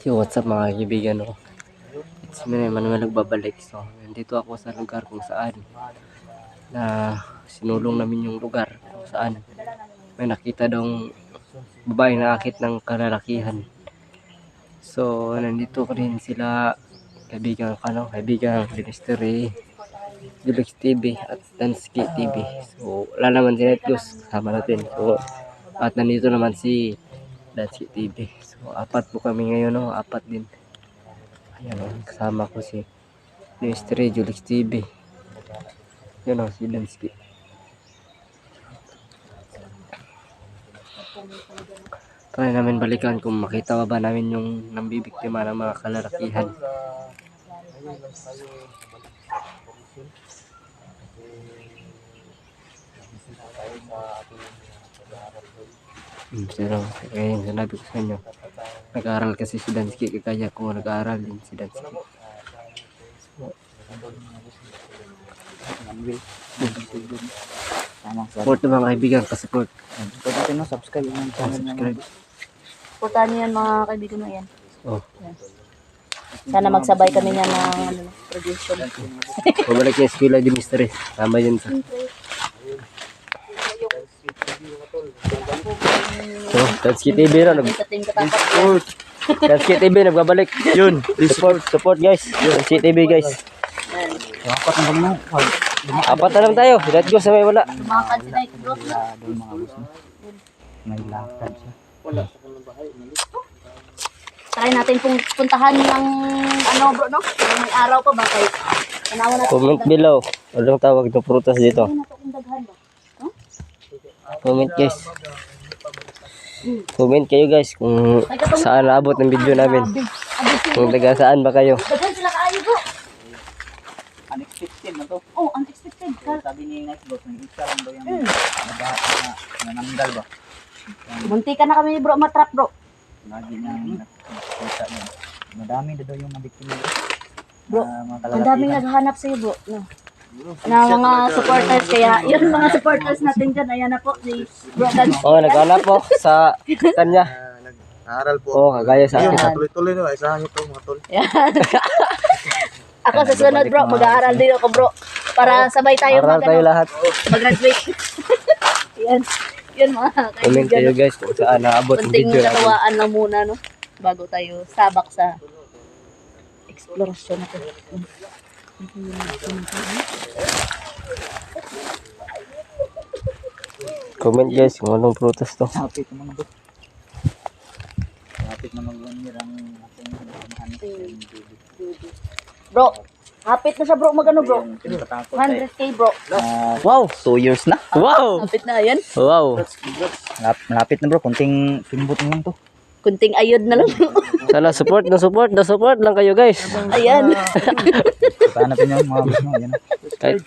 Yo, what's up mga kaibigan, no? It's me, Manuel, nagbabalik. So, nandito ako sa lugar kung saan na sinulong namin yung lugar kung saan may nakita daw babae na akit ng kalalakihan. So, nandito ko rin sila kaibigan Ministry, Julix TV at Dansky TV. So, wala naman si Netgos, kasama natin. So, at nandito naman si Dansky TV. So, apat po kami ngayon, no? Apat din. Ayan, kasama ko si Ministry, Julix TV. Yun, si Dansky. Try namin balikan kung makita ba namin yung nambibiktima ng mga kalalakihan. Pero ngayon sinabi ko sa inyo, nag-aaral kasi si Dansky, kaya ko nag-aaral din si Dansky. Support na mga kaibigan, pa-support. Subscribe yung channel niya. Puntahan niyo yan mga kaibigan mo yan. Oh. Sana magsabay kami niya ng production. Pabalik niya eskwela di Mystery. Tama yun sa. So, Dansky TV na. Dansky TV nagbabalik. Yun. Support guys. Dansky TV guys. Apat na lang tayo. Let's go sa may wala. Tumakan sila ito bro. May lakad siya. Try natin pong puntahan ng ano bro no? May araw pa ba kayo? Tanawan natin. Comment below. Walang tawag ng prutas dito. Comment guys. Comment kayo guys kung saan naabot ng video namin. Kung taga saan ba kayo. Daghan sila kaayo bro. Unexpected na to. Oh, unexpected. Sabi ni Netgos, may isa lang daw yung nananggal ba? Munti ka na kami bro matrap bro. Lagi niya nakita niya. Madami na daw yung nabiktima. Bro, ang daming naghahanap sa iyo bro. No. Na mga supporters kaya yun mga supporters natin dyan. Ayan na po si Bro Dan. Oh, naghanap po sa kanya. Nag-aaral po. Oh, kagaya sa Ayun, akin. tuloy-tuloy no. Isahan nyo to mga tol. Ako sa sunod bro, mag-aaral din ako bro. Para sabay tayo Aral tayo lahat. mag-graduate. Yan. Yan mga Comment kayo kaibigan. guys kung saan naabot ng Kunting video natin. katawaan lang muna no. Bago tayo sabak sa explorasyon natin. Comment guys kung anong prutas to. Lapit naman bro. Lapit na mag-1 year ang ating Bro, hapit na siya bro, magano bro? tinatakot 100k bro. Wow, 2 years na. Wow! Hapit na yan. Wow! Malapit na bro, kunting kimbot na lang to. Kunting ayod na lang. Sana support lang kayo guys. Ayan. Saan natin yung mga gusto mo. Yan. Kahit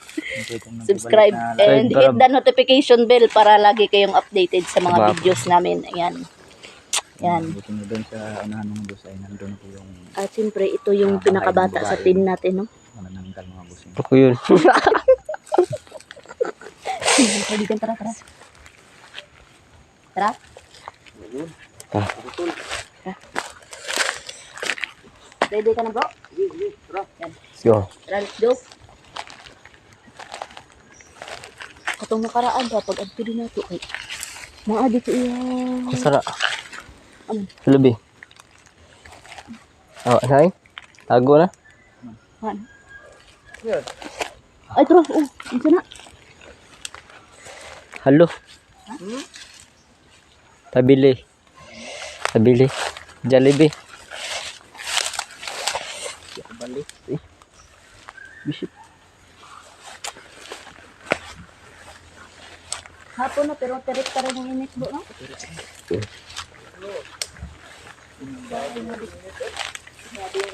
Subscribe and hit the notification bell para lagi kayong updated sa mga Tama. videos namin. Ayan. Yan. Buti mo doon sa unahan ng bus ay nandun po yung At siyempre, ito yung pinakabata sa team natin, no? manananggal mga bus. ako yun. Kaibigan, tara. Tara. Ah. Ready ka na, bro? Yan. Let's go. Tara, let's go. Katong nakaraan ba, pag adto din nato, ay, mga dito iya. Masara. Lubi. Oh, anay? Tago na? Ano? Ay, tara, ito na. Halo. Tabili. Jollibee. Balik. Bishop. Hapon na, pero terik pa rin ang init, bro, no? Grabe yung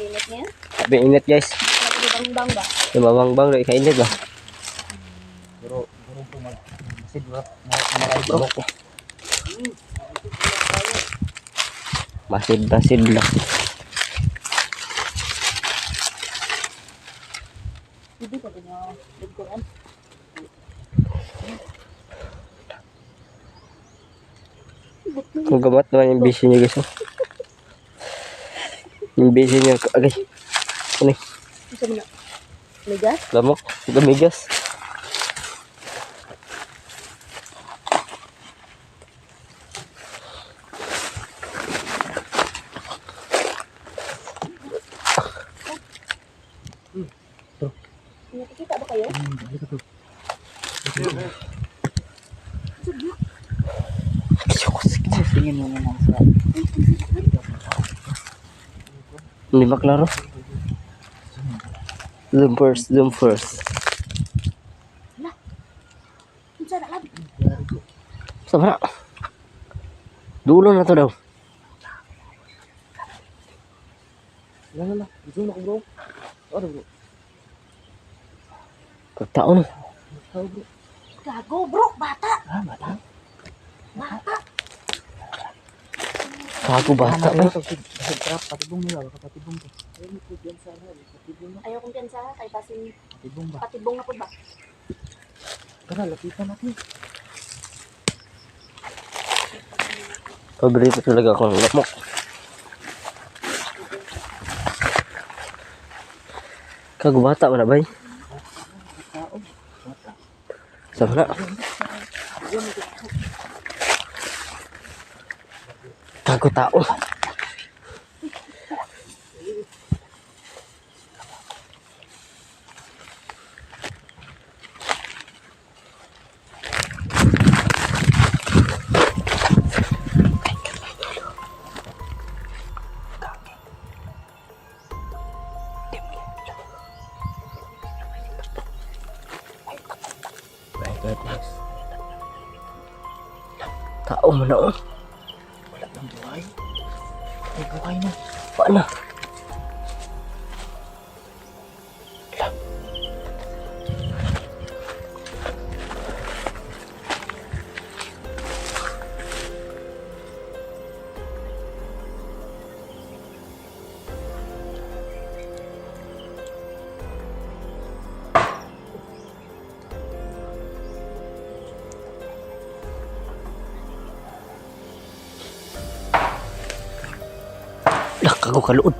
init niya. Sabi init guys. Bang ba? Lumabangbang rin kainit ba? Pero po masid bro. Bro. Masid lang. Hindi pa din yung lingkuran. Kung gamat naman yung busy niya guys. Yung base niya, agay. Ano eh? Isa mo na. Migas? Lamok. Gamigas. Nakikita ba kayo? Tingin mo naman sa... Hindi maklaro. Zoom first, zoom first. Isa na lang. Sama na. Dulo na to daw. Lala. Zoom ako, bro. Ano, bro? Pagtaon. Gago, bro. Bata. Ah, bata. Bata. Kago bata ba? Patibong nila. Patibong to. Ayaw kong piyansa. Kay pasin Patibong ba? patibong na po ba? Tara, lapitan natin. Paborito talaga ako ng lamok. Kago bata man na bay. Sama na. Kago tao. Tao mo na oh. Wala nang buhay. May buhay na. Paano? Lah, kago kaluod.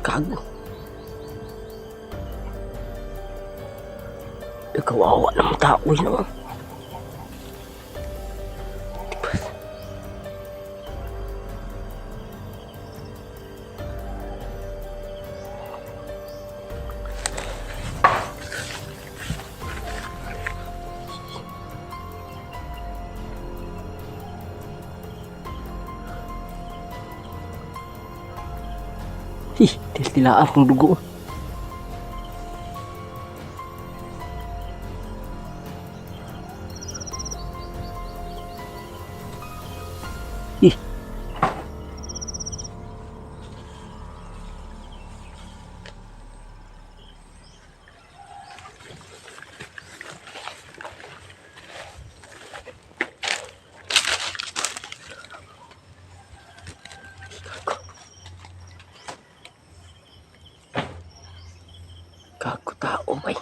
Kago. Kawawa ng tao yun naman. Tilaan kong dugo. Kago tao may.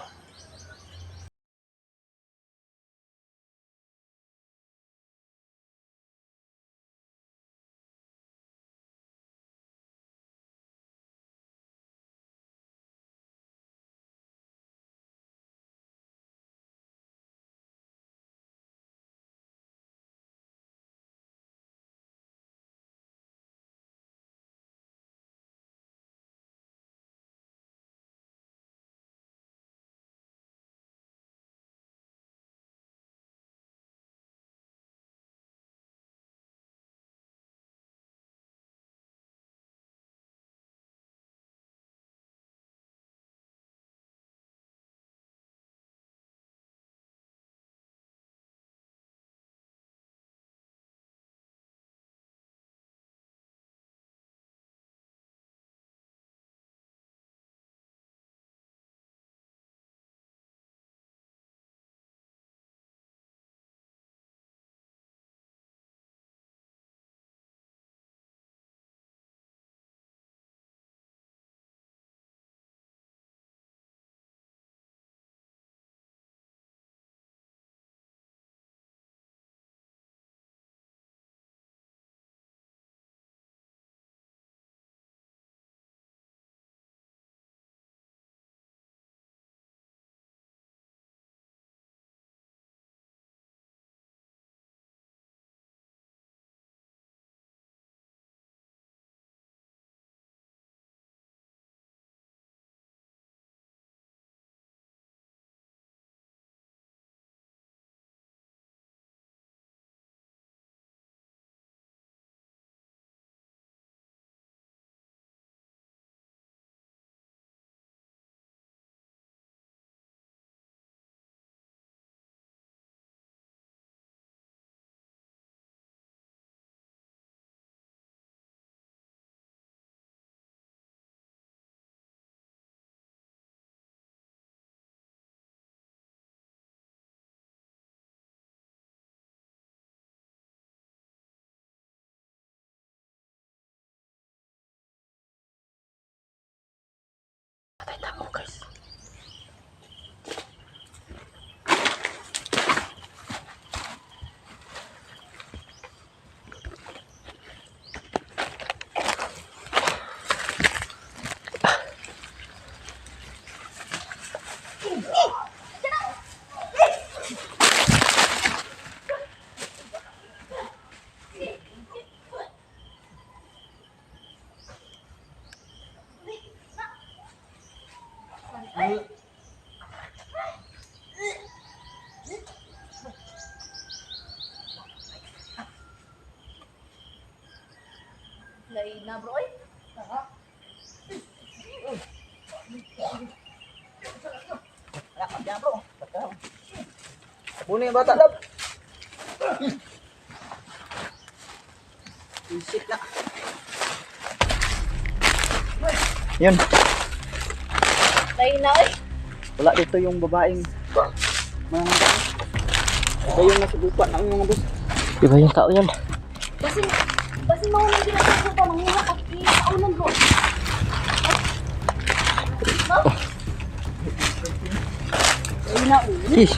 Kita mo guys. Lain na bro, eh. Muna yung bata, lab. Isip na. Yun. Lain na, eh. Wala dito yung babaeng mga ito yung nasubukan ng mga boss. Di ba yung tao yan? Kasi maunang ginagawa ko mga mga pag-iaunan bro. Lain na, oh. Ish.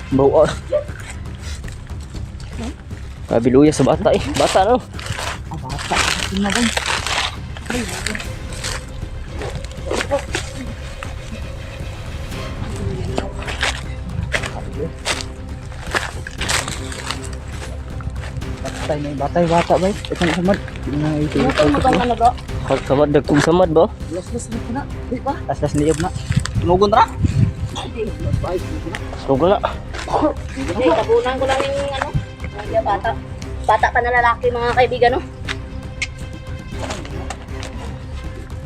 Bawa. Kabiluya sa bata eh. Bata no? Bata. Tingnan mo. Batay na yung batay bata ba? Ito na samad. Ano to mo bang ano bro? Samad dagkong samad ba? Las-las na ko na. Di ba? Las-las niyab na. Tumugon na. Sugo na. Hindi, tabunan ko lang yung ano. Mga bata. Bata pa na lalaki mga kaibigan no.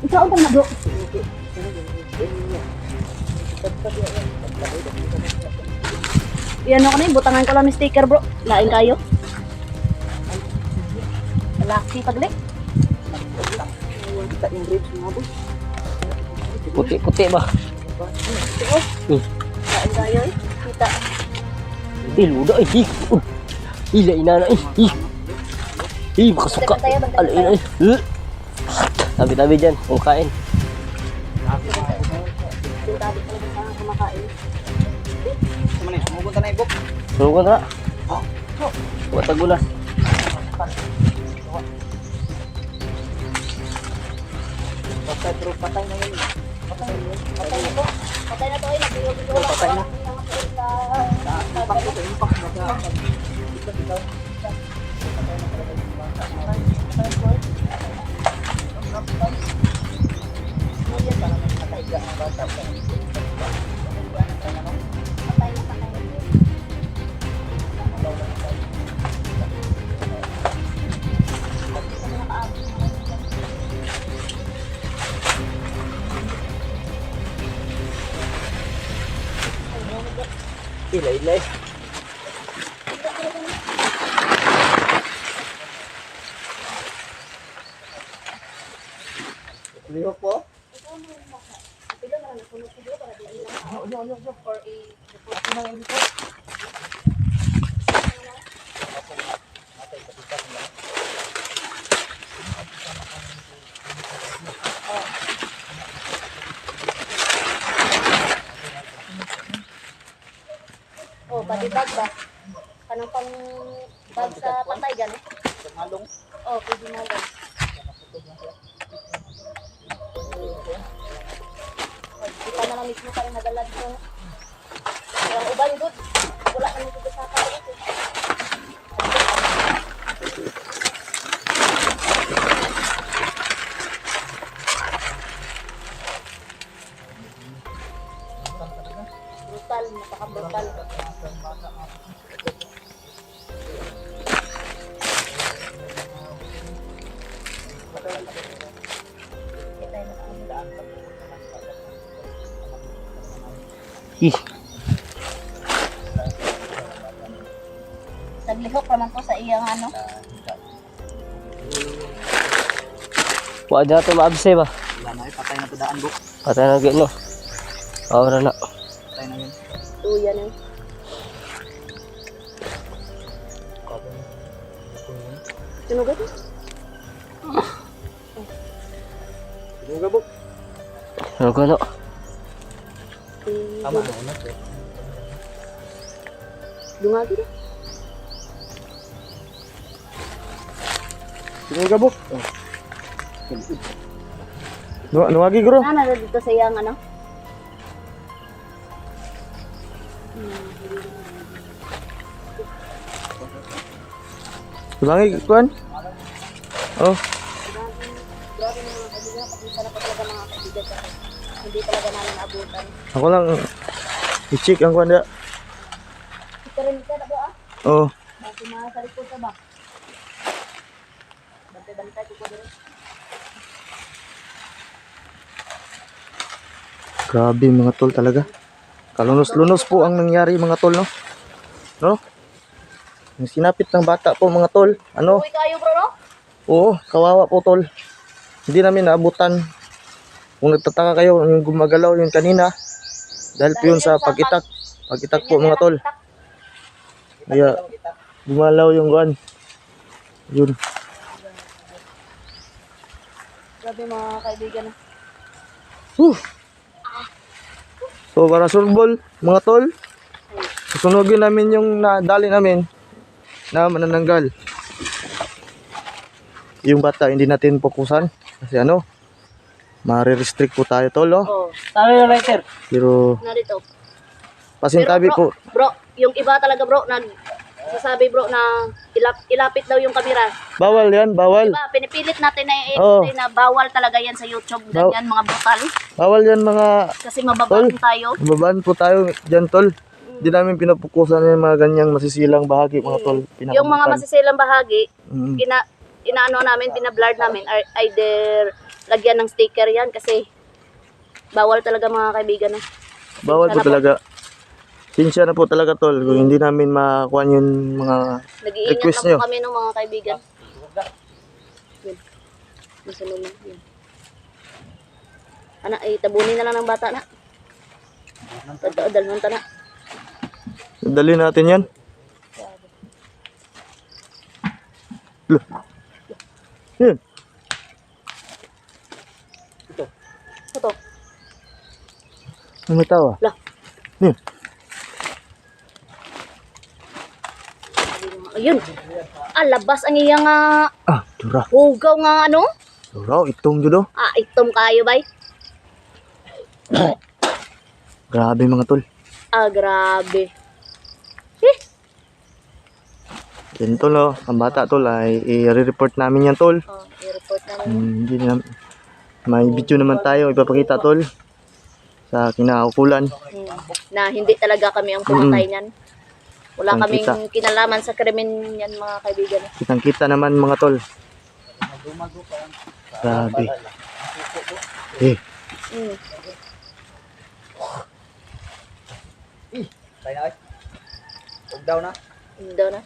Ikaw ba na bro? Yan ako na yung butangan ko lang ng sticker bro. Lain kayo. Lalaki paglik. Kita yung ribs mga boss. Puti-puti ba? Lain kayo eh. Kita. Luda eh. Ila inana eh. Makasuka. Alay eh. Tabi-tabi dyan. Kung kain. Yung tabi ko lang sa kumakain. Sumali, tumugon na ibok. Sugo na. Watag mo na. Patay pero patay na yun. Patay na to. Patay na to eh. Nagbiyo-biyo lang. Patay na. Patay na. Ila. Lihok po. Oh, body bag ba? Kanang pang bag sa patay gani? Malong. Oh, pwede na lang. Kita na lang mismo tayo nagalag ko. Ang uban doon. Wala kami dito sa kaya. Brutal, napaka-brutal. Ih, Naglihok naman po sa iyang ano. wala na ito maabse ba? Wala na eh, patay na to daan buk. Patay na gino. Awara na. Patay na yun. Tuyan yun. Sinugat mo? Sinuga buk. Ano ko no? Tama na una. Dungagi na. Sige ka, Bok. Nuwagi, bro. Na dito sa iyang ano? Langi, kuan. Oh, Grabe na mga kaibigan, pakita na po talaga mga kaibigan sa hindi talaga namin abutan. ako lang i-check ang kuan dia. Ito rin ito na po ah. Oh, Bakit mga sa likod ka ba? Bantay-bantay ko po din. grabe mga tol talaga. Kalunos-lunos po ang nangyari mga tol, no? No? Yung sinapit ng bata po mga tol. Ano? Uy kayo bro no? Oo, kawawa po tol. Hindi namin naabutan. Kung nagtataka kayo, yung gumagalaw yun kanina. Dahil po yun sa pag-itak. Pag-itak po mga tol. Kaya gumalaw yung guan. Yun. Grabe mga kaibigan. So para surbol mga tol. Susunugin namin yung nadali namin na manananggal. Yung bata hindi natin fokusan kasi ano, mare-restrict po tayo tol, oh. Oh, Talo yung lighter. Pero narito. pasintabi po. Bro, yung iba talaga bro, sasabi bro na ilapit daw yung camera. Bawal yan, bawal. Diba, pinipilit natin na Oo. na bawal talaga yan sa YouTube. Ganyan, mga brutal. Bawal yan mga Kasi mababang tayo. babaan po tayo dyan tol. Hindi namin pinapukusan yung mga ganyang masisilang bahagi mga tol. Yung mga masisilang bahagi, Mm. inaano namin, binablard namin, either lagyan ng sticker yan kasi bawal talaga mga kaibigan. No? Bawal po Sana talaga. Sinsya na po talaga tol kung hindi namin makuha yung mga Nag-iingat request na nyo. po kami ng mga kaibigan. Yun. Masunod na. Yun. Ana, tabunin na lang ng bata na. Dalhan ta na. Dali natin yan. Loh. Yan. Ito. Ano may tawa? Lah. Yan. Ayun. Labas ang iyang Dura. hugaw nga ano. Dura, itong judo. Itom kayo bay. Grabe mga tol. Grabe. Yan tol, oh. Ang bata tol ay i-report namin yan tol. I-report na lang. Hindi na may video naman tayo ipapakita tol sa kinaukulan. Na hindi talaga kami ang pumatay niyan. Wala kaming Kitang-kita. kinalaman sa krimen yan mga kaibigan. Kitang-kita naman mga tol. Grabe. Mm. Tayo na, huwag daw na. Daw na.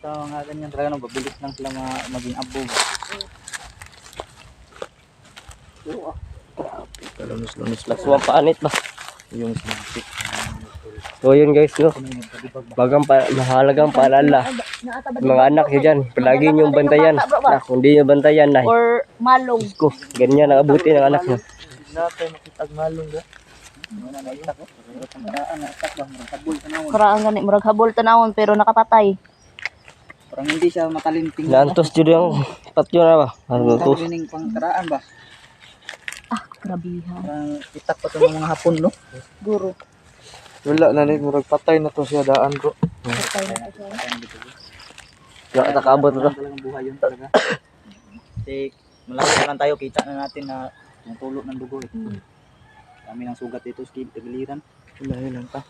Ito nga ganyan talaga, no, babilis lang sila maging abog. Kalunos-lunos lang. Mas mapaanit ba? Yung sinapit. So yun guys, no. Mahalagang paalala. Mga anak nyo dyan, palagi nyo bantayan. Na, kung di nyo bantayan na, Or malong. ko, ganyan ang abuti ng anak nyo. Natin makitag malong ba? Karaan gani murag habol tanawon pero nakapatay. Parang hindi siya makalinting. Naantos dyan yung patyo na ba? Ano to? Makalinting pang karaan ba? Grabihan. Parang itak pa ito ng mga hapon, no? Guro. Wala na ni murag patay na to siya daan bro. Patay na siya. Wala nakabot na to. Talagang buhay yun talaga. Kasi malaki na lang tayo, kita na natin na yung tulo ng dugo. Kami ng sugat dito, skip, tagiliran. Wala lang ta.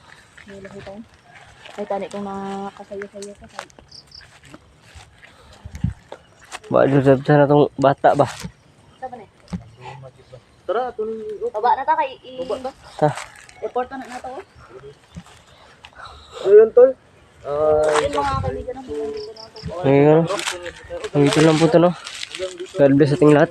May lahi tayo. Ay tani kung nakasaya-saya ka tayo. Ba, na itong bata ba? Saba na. Tara, tuloy. Baba na ta kay Ta. report na nato. Ayun tol. Yun mga kaibigan ng dito na to. Ngayon, dito lang po ito, no. God bless ating lahat.